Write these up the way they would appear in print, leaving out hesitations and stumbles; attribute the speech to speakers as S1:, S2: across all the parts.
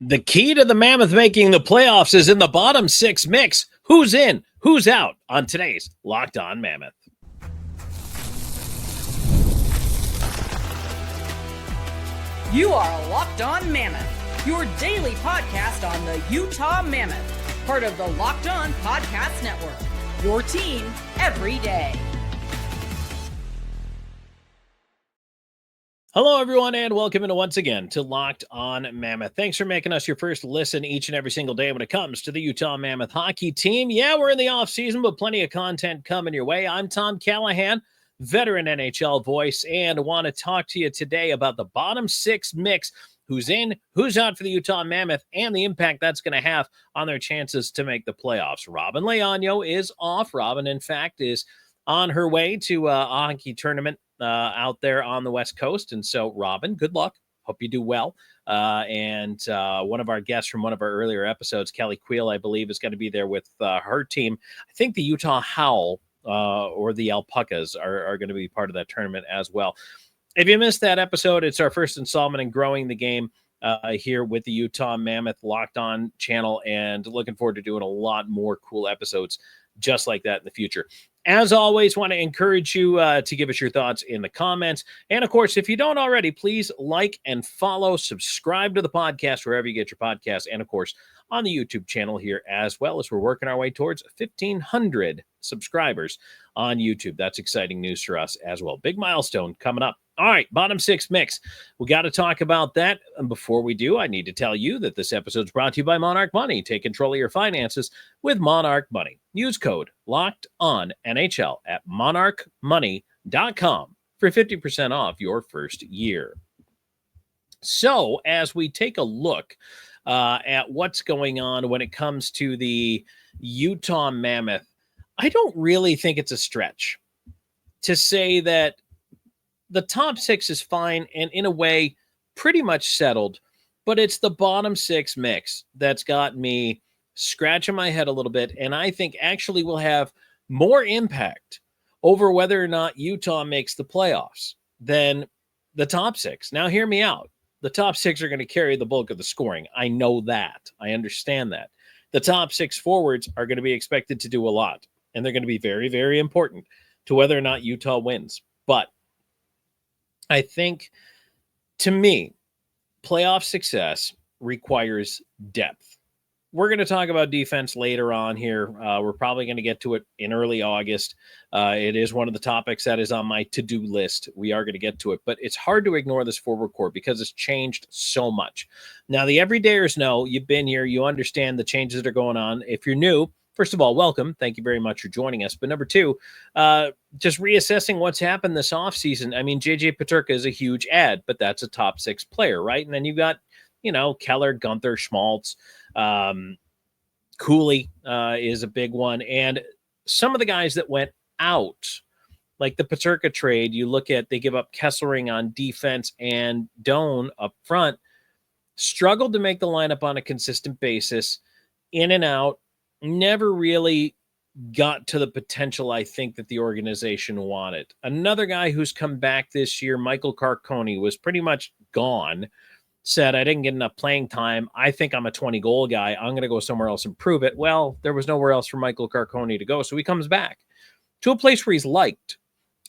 S1: The key to the Mammoth making the playoffs is in the bottom six mix. Who's in? Who's out on today's Locked On Mammoth?
S2: You are Locked On Mammoth, your daily podcast on the Utah Mammoth, part of the Locked On Podcast Network, your team every day.
S1: Hello, everyone, and welcome once again to Locked On Mammoth. Thanks for making us your first listen each and every single day when it comes to the Utah Mammoth hockey team. Yeah, we're in the offseason, but plenty of content coming your way. I'm Tom Callahan, veteran NHL voice, and want to talk to you today about the bottom six mix, who's in, who's out for the Utah Mammoth, and the impact that's going to have on their chances to make the playoffs. Robin Leonio is off. Robin, in fact, is on her way to a hockey tournament out there on the West Coast. And so, Robin, good luck. Hope you do well. And one of our guests from one of our earlier episodes, Kelly Queel, I believe, is going to be there with her team. I think the Utah Howl or the Alpacas are going to be part of that tournament as well. If you missed that episode, it's our first installment in growing the game here with the Utah Mammoth Locked On channel, and looking forward to doing a lot more cool episodes just like that in the future. As always, want to encourage you to give us your thoughts in the comments. And of course, if you don't already, please like and follow, subscribe to the podcast wherever you get your podcasts, and of course, on the YouTube channel here, as well as we're working our way towards 1,500 subscribers on YouTube. That's exciting news for us as well. Big milestone coming up. All right, bottom six mix. We got to talk about that. And before we do, I need to tell you that this episode is brought to you by Monarch Money. Take control of your finances with Monarch Money. Use code LOCKEDONNHL at monarchmoney.com for 50% off your first year. So as we take a look at what's going on when it comes to the Utah Mammoth, I don't really think it's a stretch to say that the top six is fine and in a way pretty much settled, but it's the bottom six mix that's got me scratching my head a little bit, and I think actually will have more impact over whether or not Utah makes the playoffs than the top six. Now, hear me out. The top six are going to carry the bulk of the scoring. I know that. I understand that. The top six forwards are going to be expected to do a lot, and they're going to be very, very important to whether or not Utah wins. But I think, to me, playoff success requires depth. We're going to talk about defense later on here. We're probably going to get to it in early August. It is one of the topics that is on my to-do list. We are going to get to it, but it's hard to ignore this forward core because it's changed so much. Now, the everydayers know, you've been here, you understand the changes that are going on. If you're new, first of all, welcome. Thank you very much for joining us. But number two, just reassessing what's happened this offseason. I mean, JJ Peterka is a huge ad, but that's a top six player, right? And then you've got, Keller, Gunther, Schmaltz, Cooley is a big one. And some of the guys that went out, like the Peterka trade, you look at, they give up Kesselring on defense and Doan up front, struggled to make the lineup on a consistent basis, in and out, never really got to the potential I think that the organization wanted. Another guy who's come back this year, Michael Carcone, was pretty much gone, said, I didn't get enough playing time. I think I'm a 20-goal guy. I'm going to go somewhere else and prove it. Well, there was nowhere else for Michael Carcone to go, so he comes back to a place where he's liked.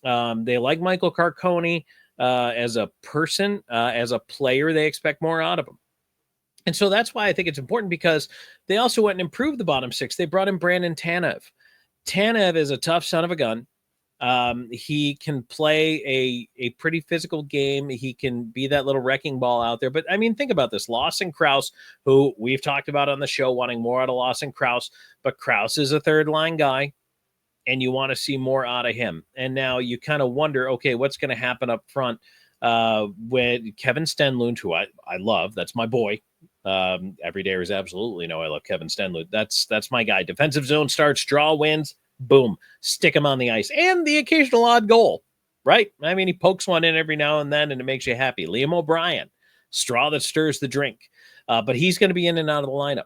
S1: They like Michael Carcone as a person, as a player. They expect more out of him. And so that's why I think it's important, because they also went and improved the bottom six. They brought in Brandon Tanev. Tanev is a tough son of a gun. He can play a pretty physical game. He can be that little wrecking ball out there. But, I mean, think about this. Lawson Crouse, who we've talked about on the show, wanting more out of Lawson Crouse. But Crouse is a third-line guy, and you want to see more out of him. And now you kind of wonder, okay, what's going to happen up front with Kevin Stenlund, who I love. That's my boy. Everydayers absolutely know I love Kevin Stenlund. That's my guy. Defensive zone starts, draw wins, boom, stick him on the ice. And the occasional odd goal, right? I mean, he pokes one in every now and then, and it makes you happy. Liam O'Brien, straw that stirs the drink. But he's going to be in and out of the lineup.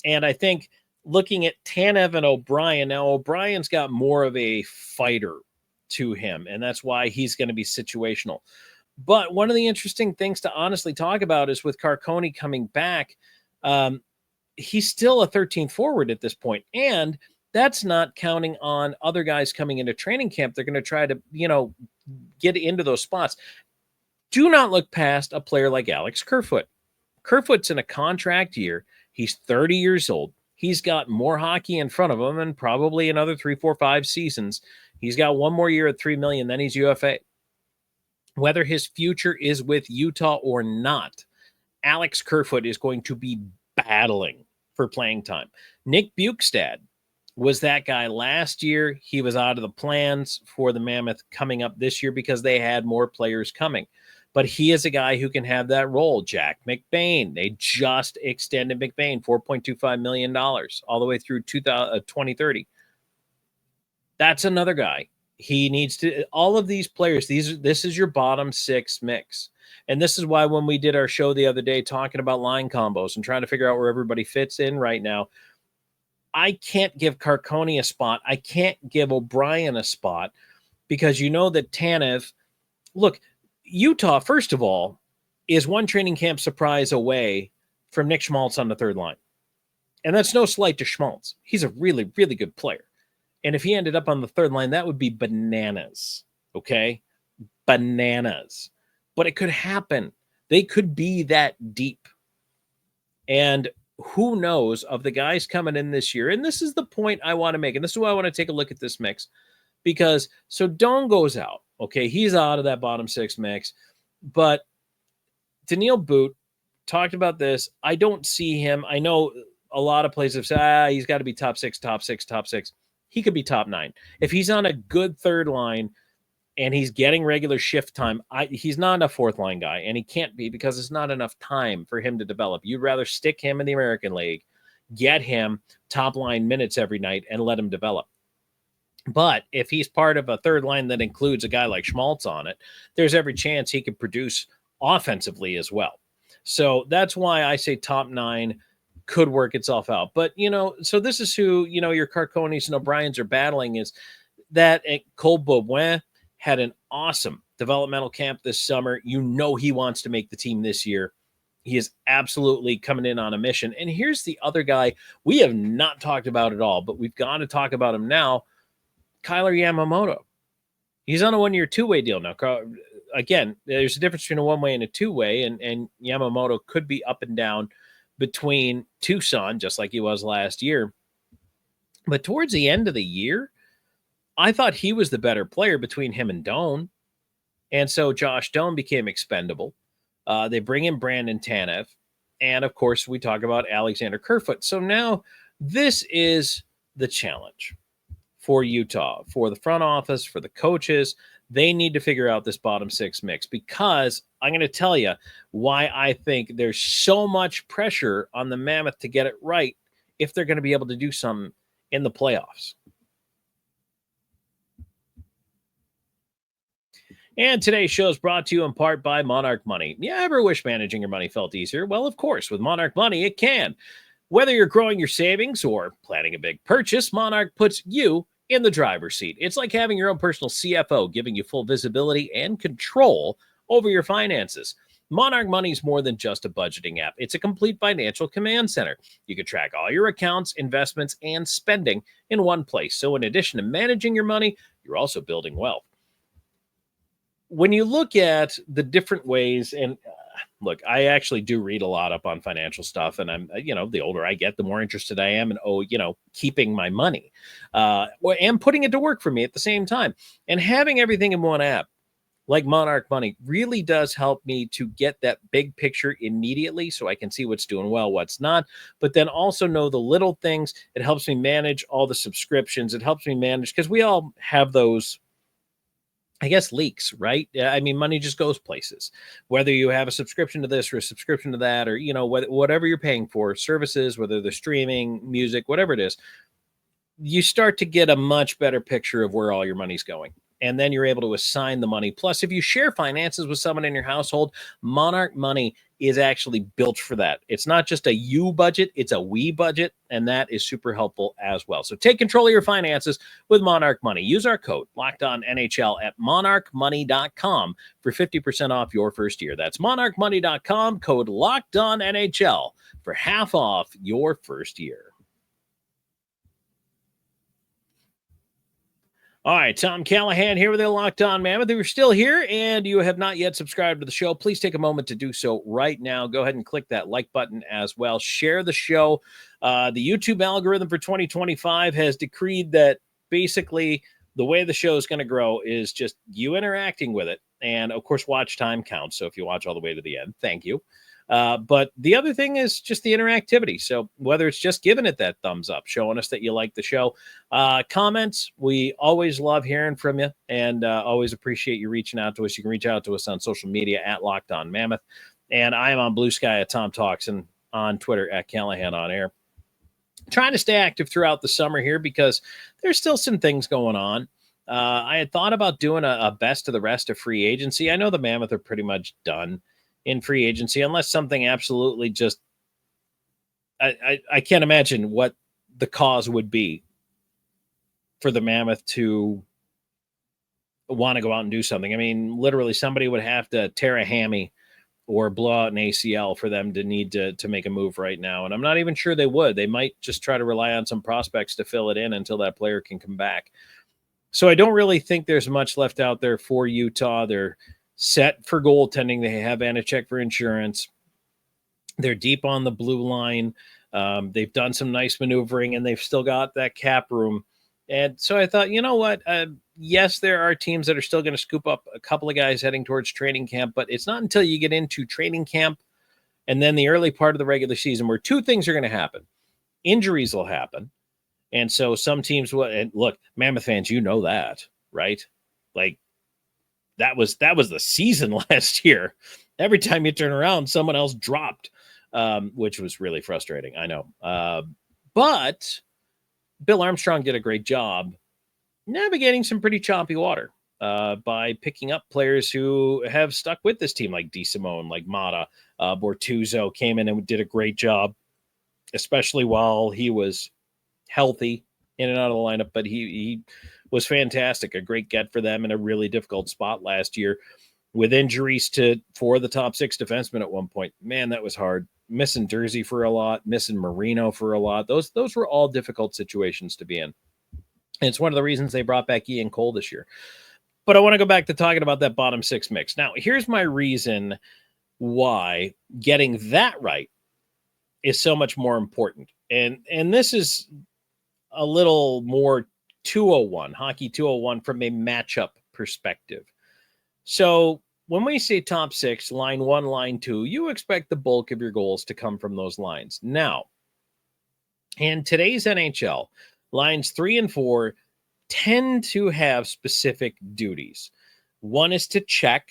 S1: And I think looking at Tanev and O'Brien, now O'Brien's got more of a fighter to him, and that's why he's going to be situational. But one of the interesting things to honestly talk about is with Carcone coming back, he's still a 13th forward at this point. And that's not counting on other guys coming into training camp. They're going to try to, get into those spots. Do not look past a player like Alex Kerfoot. Kerfoot's in a contract year. He's 30 years old. He's got more hockey in front of him and probably another 3, 4, 5 seasons. He's got one more year at $3 million, then he's UFA. Whether his future is with Utah or not, Alex Kerfoot is going to be battling for playing time. Nick Bukestad was that guy last year. He was out of the plans for the Mammoth coming up this year because they had more players coming. But he is a guy who can have that role. Jack McBain, they just extended McBain $4.25 million all the way through 2030. That's another guy. He needs to, all of these players, this is your bottom 6 mix. And this is why when we did our show the other day talking about line combos and trying to figure out where everybody fits in right now, I can't give Carcone a spot. I can't give O'Brien a spot because you know that Tanev, look, Utah, first of all, is one training camp surprise away from Nick Schmaltz on the third line. And that's no slight to Schmaltz. He's a really, really good player. And if he ended up on the third line, that would be bananas. Okay? Bananas. But it could happen. They could be that deep. And who knows of the guys coming in this year. And this is the point I want to make. And this is why I want to take a look at this mix. Because, so Doan goes out. Okay, he's out of that bottom 6 mix. But Daniil Boot talked about this. I don't see him. I know a lot of places have said, he's got to be top 6, top 6, top 6. He could be top 9. If he's on a good third line and he's getting regular shift time, he's not a fourth line guy, and he can't be because it's not enough time for him to develop. You'd rather stick him in the American League, get him top line minutes every night, and let him develop. But if he's part of a third line that includes a guy like Schmaltz on it, there's every chance he could produce offensively as well. So that's why I say top 9 could work itself out. But, so this is who, your Carcones and O'Briens are battling, is that Cole Beaubouin had an awesome developmental camp this summer. He wants to make the team this year. He is absolutely coming in on a mission. And here's the other guy we have not talked about at all, but we've got to talk about him now. Kyler Yamamoto. He's on a 1-year 2-way deal now. Again, there's a difference between a 1-way and a 2-way, and Yamamoto could be up and down between Tucson, just like he was last year. But towards the end of the year, I thought he was the better player between him and Doan. And so Josh Doan became expendable. They bring in Brandon Tanev. And, of course, we talk about Alexander Kerfoot. So now this is the challenge for Utah, for the front office, for the coaches. They need to figure out this bottom 6 mix, because I'm going to tell you why I think there's so much pressure on the Mammoth to get it right if they're going to be able to do something in the playoffs. And today's show is brought to you in part by Monarch Money. You ever wish managing your money felt easier? Well, of course, with Monarch Money, it can. Whether you're growing your savings or planning a big purchase, Monarch puts you in the driver's seat. It's like having your own personal CFO, giving you full visibility and control over your finances. Monarch Money is more than just a budgeting app. It's a complete financial command center. You can track all your accounts, investments, and spending in one place. So in addition to managing your money, you're also building wealth. When you look at the different ways, and look, I actually do read a lot up on financial stuff, and I'm, the older I get, the more interested I am in, keeping my money and putting it to work for me at the same time. And having everything in one app, like Monarch Money, really does help me to get that big picture immediately so I can see what's doing well, what's not, but then also know the little things. It helps me manage all the subscriptions. It helps me manage, because we all have those, I guess, leaks, right? I mean, money just goes places, whether you have a subscription to this or a subscription to that, or, whatever you're paying for, services, whether they're streaming, music, whatever it is, you start to get a much better picture of where all your money's going. and then you're able to assign the money. Plus, if you share finances with someone in your household, Monarch Money is actually built for that. It's not just a you budget, it's a we budget, and that is super helpful as well. So take control of your finances with Monarch Money. Use our code LOCKEDONNHL at monarchmoney.com for 50% off your first year. That's monarchmoney.com, code LOCKEDONNHL for half off your first year. All right, Tom Callahan here with the Locked On Mammoth. If you're still here and you have not yet subscribed to the show, please take a moment to do so right now. Go ahead and click that like button as well. Share the show. The YouTube algorithm for 2025 has decreed that basically the way the show is going to grow is just you interacting with it. And, of course, watch time counts. So if you watch all the way to the end, thank you. But the other thing is just the interactivity. So whether it's just giving it that thumbs up, showing us that you like the show, comments, we always love hearing from you and always appreciate you reaching out to us. You can reach out to us on social media at Locked On Mammoth. And I am on Blue Sky at Tom Talks and on Twitter at Callahan on Air. Trying to stay active throughout the summer here because there's still some things going on. I had thought about doing a best of the rest of free agency. I know the Mammoth are pretty much done in free agency, unless something absolutely just, I can't imagine what the cause would be for the Mammoth to want to go out and do something. I mean, literally somebody would have to tear a hammy or blow out an ACL for them to need to make a move right now. And I'm not even sure they would. They might just try to rely on some prospects to fill it in until that player can come back. So I don't really think there's much left out there for Utah. They're set for goaltending. They have Vanacek for insurance. They're deep on the blue line. They've done some nice maneuvering, and they've still got that cap room. And so I thought, you know what? Yes, there are teams that are still going to scoop up a couple of guys heading towards training camp, but it's not until you get into training camp and then the early part of the regular season where two things are going to happen. Injuries will happen. And so some teams will, and look, Mammoth fans, you know that, right? Like, that was the season last year. Every time you turn around, someone else dropped, which was really frustrating. I know. But Bill Armstrong did a great job navigating some pretty choppy water by picking up players who have stuck with this team, like DeSimone, like Mata. Bortuzzo came in and did a great job, especially while he was healthy in and out of the lineup, but he was fantastic. A great get for them in a really difficult spot last year with injuries to four of the top six defensemen at one point. Man, that was hard. Missing Jersey for a lot, missing Marino for a lot. Those were all difficult situations to be in. And it's one of the reasons they brought back Ian Cole this year. But I want to go back to talking about that bottom six mix. Now, here's my reason why getting that right is so much more important. And this is a little more 201, hockey 201 from a matchup perspective. So when we say top six, line one, line two, you expect the bulk of your goals to come from those lines. Now, in today's NHL, lines 3 and 4 tend to have specific duties. One is to check,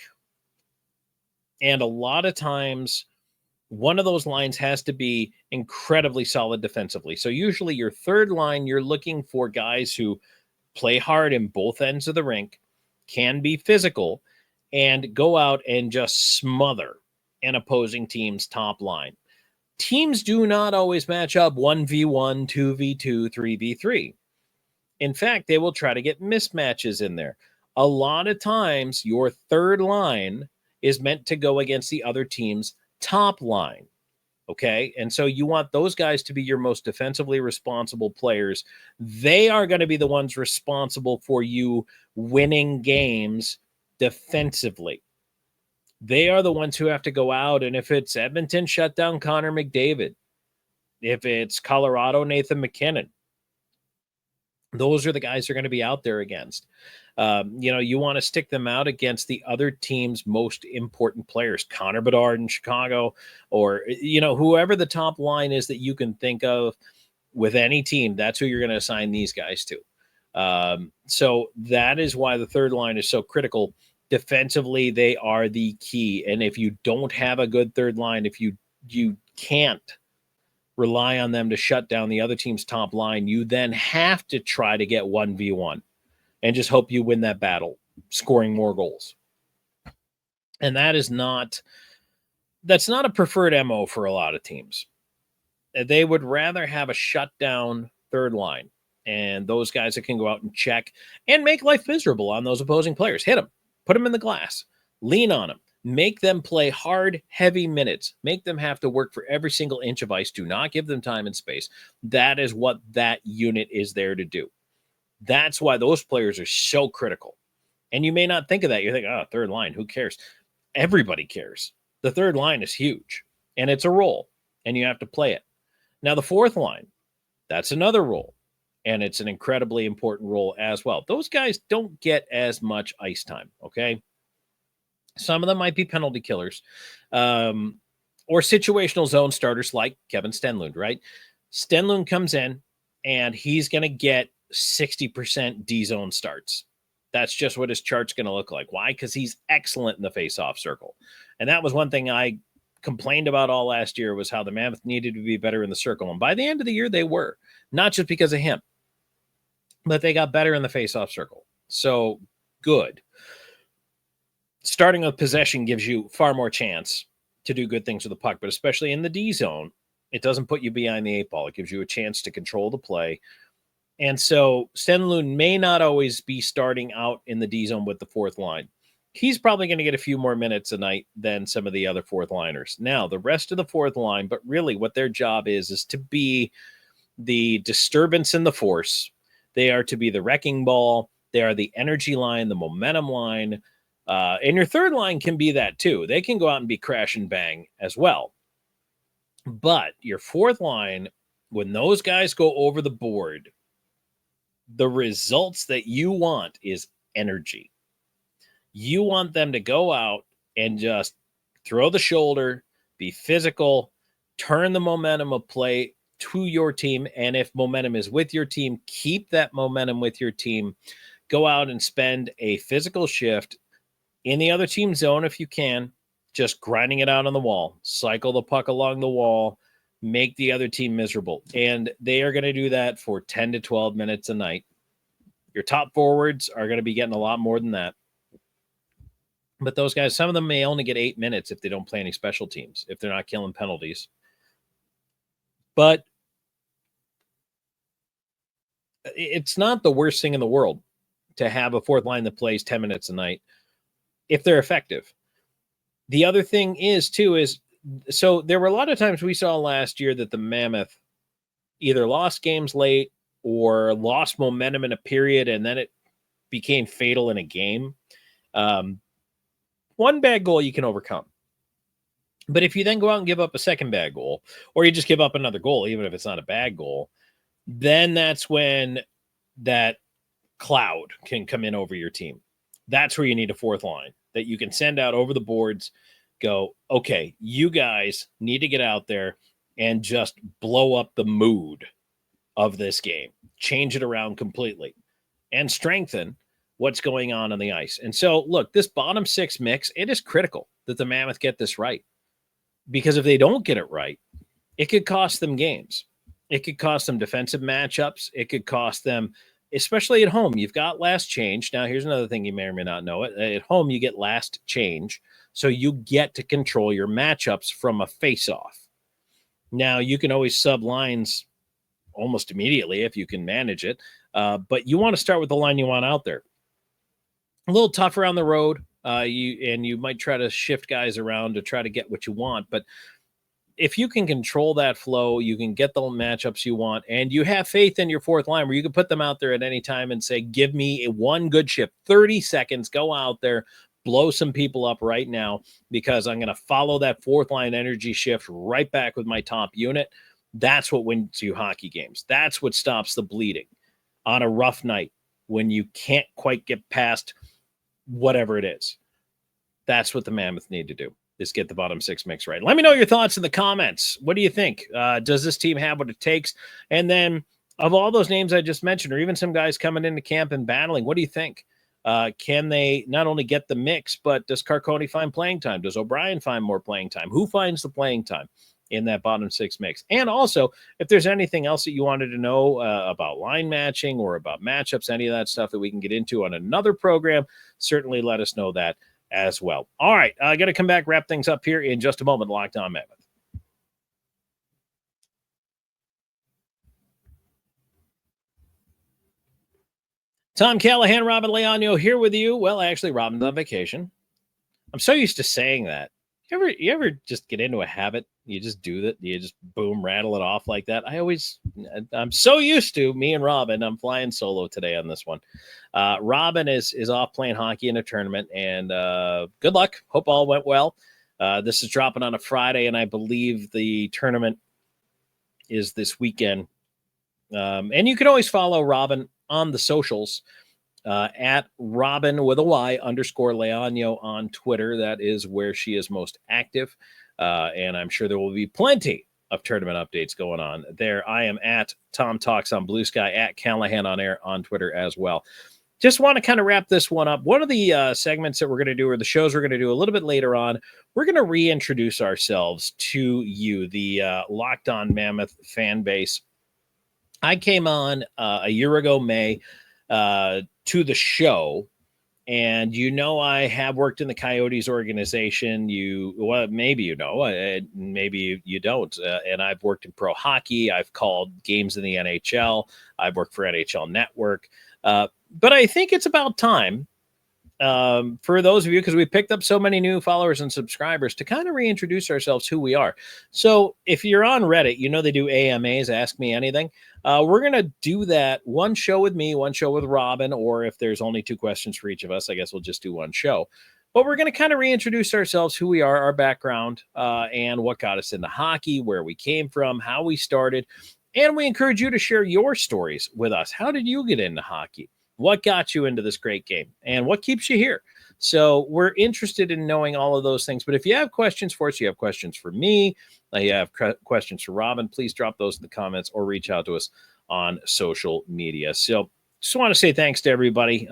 S1: and a lot of times one of those lines has to be incredibly solid defensively. So usually your third line, you're looking for guys who play hard in both ends of the rink, can be physical, and go out and just smother an opposing team's top line. Teams do not always match up 1v1, 2v2, 3v3. In fact, they will try to get mismatches in there. A lot of times, your third line is meant to go against the other team's top line. Okay. And so you want those guys to be your most defensively responsible players. They are going to be the ones responsible for you winning games defensively. They are the ones who have to go out. And if it's Edmonton, shut down Connor McDavid. If it's Colorado, Nathan McKinnon. Those are the guys they're going to be out there against. You want to stick them out against the other team's most important players, Connor Bedard in Chicago, or, whoever the top line is that you can think of with any team, that's who you're going to assign these guys to. So that is why the third line is so critical. Defensively, they are the key. And if you don't have a good third line, if you can't rely on them to shut down the other team's top line, you then have to try to get 1v1 and just hope you win that battle. scoring more goals. And that's not a preferred MO for a lot of teams. They would rather have a shutdown third line and those guys that can go out and check and make life miserable on those opposing players. Hit them, put them in the glass, lean on them, make them play hard, heavy minutes, make them have to work for every single inch of ice. Do not give them time and space. That is what that unit is there to do. That's why those players are so critical. And you may not think of that. You think, oh, third line, who cares? Everybody cares. The third line is huge, and it's a role, and you have to play it. Now, the fourth line, that's another role, and it's an incredibly important role as well. Those guys don't get as much ice time, okay? Some of them might be penalty killers or situational zone starters like Kevin Stenlund, right? Stenlund comes in, and he's going to get 60% D-zone starts. That's just what his chart's going to look like. Why? Because he's excellent in the face-off circle. And that was one thing I complained about all last year was how the Mammoth needed to be better in the circle. And by the end of the year, they were. Not just because of him, but they got better in the face-off circle. So, good. Starting with possession gives you far more chance to do good things with the puck, but especially in the D zone, it doesn't put you behind the eight ball. It gives you a chance to control the play. And so Stenlund may not always be starting out in the D zone with the fourth line. He's probably going to get a few more minutes a night than some of the other fourth liners. Now, the rest of the fourth line, but really what their job is to be the disturbance in the force. They are to be the wrecking ball. They are the energy line, the momentum line. And your third line can be that too. They can go out and be crash and bang as well. But your fourth line, when those guys go over the board, the results that you want is energy. You want them to go out and just throw the shoulder, be physical, turn the momentum of play to your team. And if momentum is with your team, keep that momentum with your team. Go out and spend a physical shift in the other team zone if you can, just grinding it out on the wall. Cycle the puck along the wall, make the other team miserable. And they are going to do that for 10 to 12 minutes a night. Your top forwards are going to be getting a lot more than that. But those guys, some of them may only get 8 minutes if they don't play any special teams, if they're not killing penalties. But it's not the worst thing in the world to have a fourth line that plays 10 minutes a night if they're effective. The other thing is, too, is so there were a lot of times we saw last year that the Mammoth either lost games late or lost momentum in a period, and then it became fatal in a game. One bad goal you can overcome. But if you then go out and give up a second bad goal, or you just give up another goal, even if it's not a bad goal, then that's when that cloud can come in over your team. That's where you need a fourth line that you can send out over the boards, go, okay, you guys need to get out there and just blow up the mood of this game, change it around completely, and strengthen what's going on the ice. And so, look, this bottom six mix, it is critical that the Mammoth get this right. Because if they don't get it right, it could cost them games. It could cost them defensive matchups. It could cost them, especially at home. You've got last change. Now, here's another thing you may or may not know. At home, you get last change. So you get to control your matchups from a face-off. Now, you can always sub lines almost immediately if you can manage it. But you want to start with the line you want out there. A little tougher on the road. You might try to shift guys around to try to get what you want. But if you can control that flow, you can get the matchups you want, and you have faith in your fourth line where you can put them out there at any time and say, give me one good shift, 30 seconds, go out there, blow some people up right now, because I'm going to follow that fourth line energy shift right back with my top unit. That's what wins you hockey games. That's what stops the bleeding on a rough night when you can't quite get past whatever it is. That's what the Mammoth need to do, is get the bottom six mix right. Let me know your thoughts in the comments. What do you think? Does this team have what it takes? And then of all those names I just mentioned, or even some guys coming into camp and battling, what do you think? Can they not only get the mix, but does Carcone find playing time? Does O'Brien find more playing time? Who finds the playing time? in that bottom six mix. And also, if there's anything else that you wanted to know about line matching or about matchups, any of that stuff that we can get into on another program, certainly let us know that as well. All right, I got to come back, wrap things up here in just a moment. Locked On Mammoth. Tom Callahan, Robin Leonio here with you. Well, actually, Robin's on vacation. I'm so used to saying that. You ever just get into a habit? You just do that. You just boom, rattle it off like that. I'm so used to me and Robin. I'm flying solo today on this one. Robin is off playing hockey in a tournament, and good luck. Hope all went well. This is dropping on a Friday, and I believe the tournament is this weekend. And you can always follow Robin on the socials at Robin with a Y _Leonio on Twitter. That is where she is most active. And I'm sure there will be plenty of tournament updates going on there. I am at Tom Talks on Blue Sky, at Callahan on Air on Twitter as well. Just want to kind of wrap this one up. One of the segments that we're going to do, or the shows we're going to do a little bit later on, we're going to reintroduce ourselves to you, the Locked On Mammoth fan base. I came on a year ago, May, to the show, and I have worked in the Coyotes organization. Maybe you know, maybe you don't. And I've worked in pro hockey. I've called games in the NHL. I've worked for NHL Network. But I think it's about time for those of you, because we picked up so many new followers and subscribers, to kind of reintroduce ourselves, who we are. So if you're on Reddit, they do AMAs, Ask Me Anything. We're going to do that, one show with me, one show with Robin, or if there's only 2 questions for each of us, I guess we'll just do one show. But we're going to kind of reintroduce ourselves, who we are, our background, and what got us into hockey, where we came from, how we started. And we encourage you to share your stories with us. How did you get into hockey? What got you into this great game? And what keeps you here? So we're interested in knowing all of those things. But if you have questions for us, you have questions for me, you have questions for Robin, please drop those in the comments or reach out to us on social media. So just want to say thanks to everybody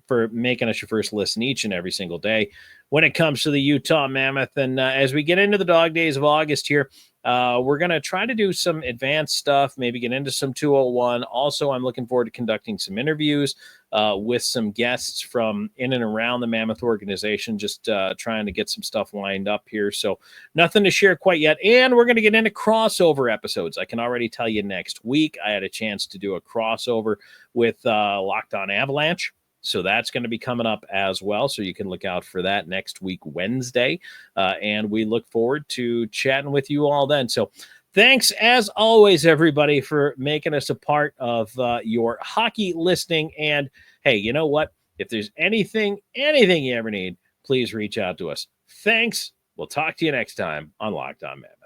S1: for making us your first listen each and every single day when it comes to the Utah Mammoth. And as we get into the dog days of August here, we're going to try to do some advanced stuff, maybe get into some 201. Also, I'm looking forward to conducting some interviews with some guests from in and around the Mammoth organization, just trying to get some stuff lined up here. So nothing to share quite yet. And we're going to get into crossover episodes. I can already tell you next week, I had a chance to do a crossover with Locked On Avalanche. So that's going to be coming up as well. So you can look out for that next week, Wednesday. And we look forward to chatting with you all then. So thanks, as always, everybody, for making us a part of your hockey listening. And hey, you know what? If there's anything you ever need, please reach out to us. Thanks. We'll talk to you next time on Locked On Mammoth.